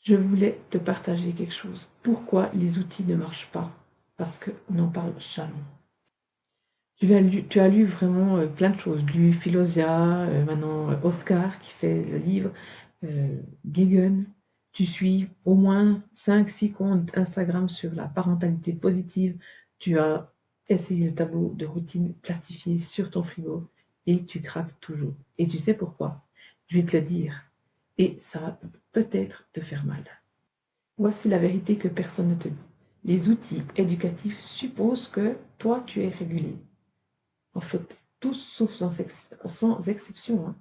Je voulais te partager quelque chose. Pourquoi les outils ne marchent pas? Parce qu'on n'en parle jamais. Tu as lu vraiment plein de choses, du Philosia, maintenant Oscar qui fait le livre, Guéguen. Tu suis au moins 5, 6 comptes Instagram sur la parentalité positive. Tu as essayé le tableau de routine plastifié sur ton frigo et tu craques toujours. Et tu sais pourquoi? Je vais te le dire. Et ça va peut-être te faire mal. Voici la vérité que personne ne te dit. Les outils éducatifs supposent que toi, tu es régulé. En fait, tous sauf sans exception. Hein.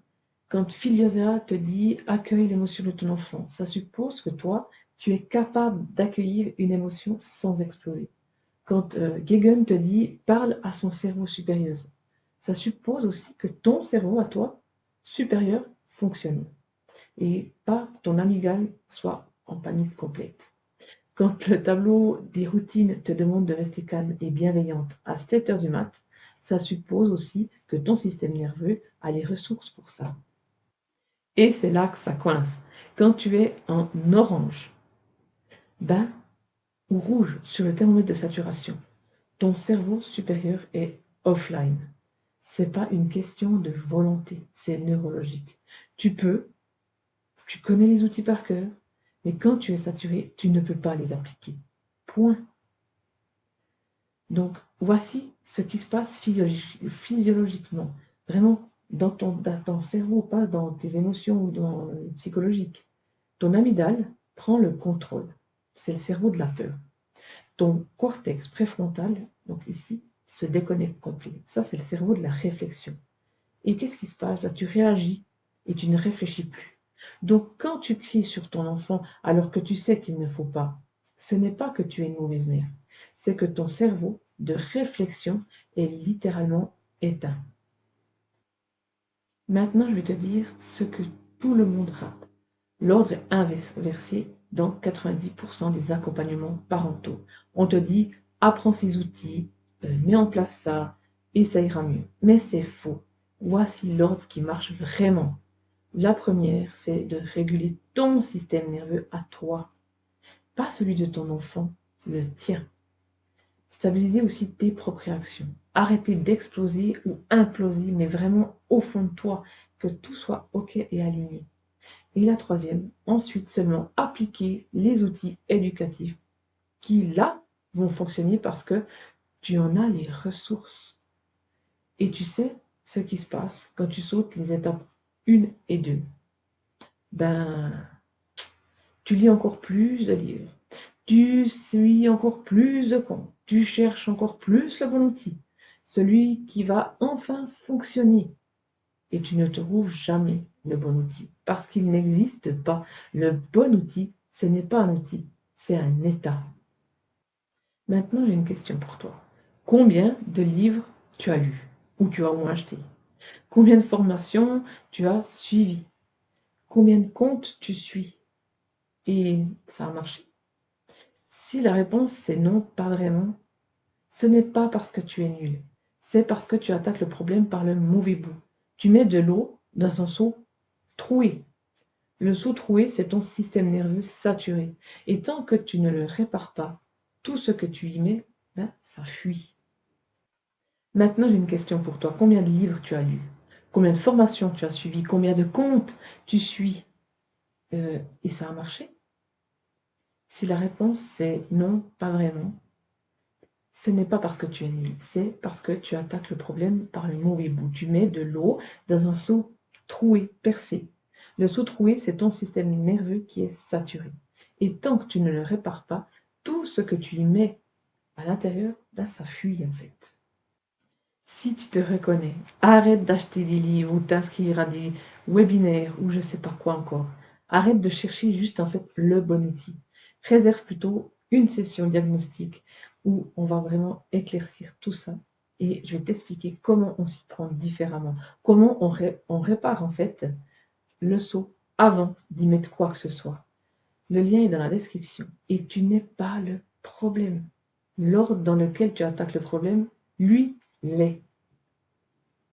Quand Filiosa te dit accueille l'émotion de ton enfant, ça suppose que toi, tu es capable d'accueillir une émotion sans exploser. Quand Gegen te dit parle à son cerveau supérieur, ça suppose aussi que ton cerveau à toi, supérieur, fonctionne. Et pas ton amygdale soit en panique complète. Quand le tableau des routines te demande de rester calme et bienveillante à 7 heures du mat, ça suppose aussi que ton système nerveux a les ressources pour ça. Et c'est là que ça coince. Quand tu es en orange, ben, ou rouge sur le thermomètre de saturation, ton cerveau supérieur est offline. C'est pas une question de volonté, c'est neurologique. Tu connais les outils par cœur, mais quand tu es saturé, tu ne peux pas les appliquer. Point. Donc, voici ce qui se passe physiologiquement, vraiment dans ton cerveau, pas dans tes émotions ou dans le psychologique. Ton amygdale prend le contrôle. C'est le cerveau de la peur. Ton cortex préfrontal, donc ici, se déconnecte complet. Ça, c'est le cerveau de la réflexion. Et qu'est-ce qui se passe là? Tu réagis et tu ne réfléchis plus. Donc, quand tu cries sur ton enfant alors que tu sais qu'il ne faut pas, ce n'est pas que tu es une mauvaise mère, c'est que ton cerveau de réflexion est littéralement éteint. Maintenant, je vais te dire ce que tout le monde rate. L'ordre est inversé dans 90% des accompagnements parentaux. On te dit, apprends ces outils, mets en place ça, et ça ira mieux. Mais c'est faux. Voici l'ordre qui marche vraiment. La première, c'est de réguler ton système nerveux à toi, pas celui de ton enfant, le tien. Stabiliser aussi tes propres réactions. Arrêter d'exploser ou imploser, mais vraiment au fond de toi, que tout soit OK et aligné. Et la troisième, ensuite seulement appliquer les outils éducatifs qui, là, vont fonctionner parce que tu en as les ressources. Et tu sais ce qui se passe quand tu sautes les étapes 1 et 2. Ben, tu lis encore plus de livres, tu suis encore plus de comptes, tu cherches encore plus le bon outil, celui qui va enfin fonctionner. Et tu ne trouves jamais le bon outil, parce qu'il n'existe pas. Le bon outil, ce n'est pas un outil, c'est un état. Maintenant, j'ai une question pour toi. Combien de livres tu as lus ou tu as au moins acheté? Combien de formations tu as suivies? Combien de comptes tu suis? Et ça a marché? Si la réponse c'est non, pas vraiment, ce n'est pas parce que tu es nul, c'est parce que tu attaques le problème par le mauvais bout. Tu mets de l'eau dans un seau troué. Le seau troué, c'est ton système nerveux saturé. Et tant que tu ne le répares pas, tout ce que tu y mets, ben, ça fuit. Maintenant, j'ai une question pour toi. Combien de livres tu as lus? Combien de formations tu as suivies? Combien de comptes tu suis? Et ça a marché? Si la réponse c'est non, pas vraiment, ce n'est pas parce que tu es nul, c'est parce que tu attaques le problème par le mauvais bout. Tu mets de l'eau dans un seau troué, percé. Le seau troué, c'est ton système nerveux qui est saturé. Et tant que tu ne le répares pas, tout ce que tu y mets à l'intérieur, là, ça fuit en fait. Si tu te reconnais, arrête d'acheter des livres ou t'inscrire à des webinaires ou je ne sais pas quoi encore. Arrête de chercher juste en fait le bon outil. Réserve plutôt une session diagnostique où on va vraiment éclaircir tout ça et je vais t'expliquer comment on s'y prend différemment. Comment on répare en fait le seau avant d'y mettre quoi que ce soit. Le lien est dans la description et tu n'es pas le problème. L'ordre dans lequel tu attaques le problème, lui, l'est.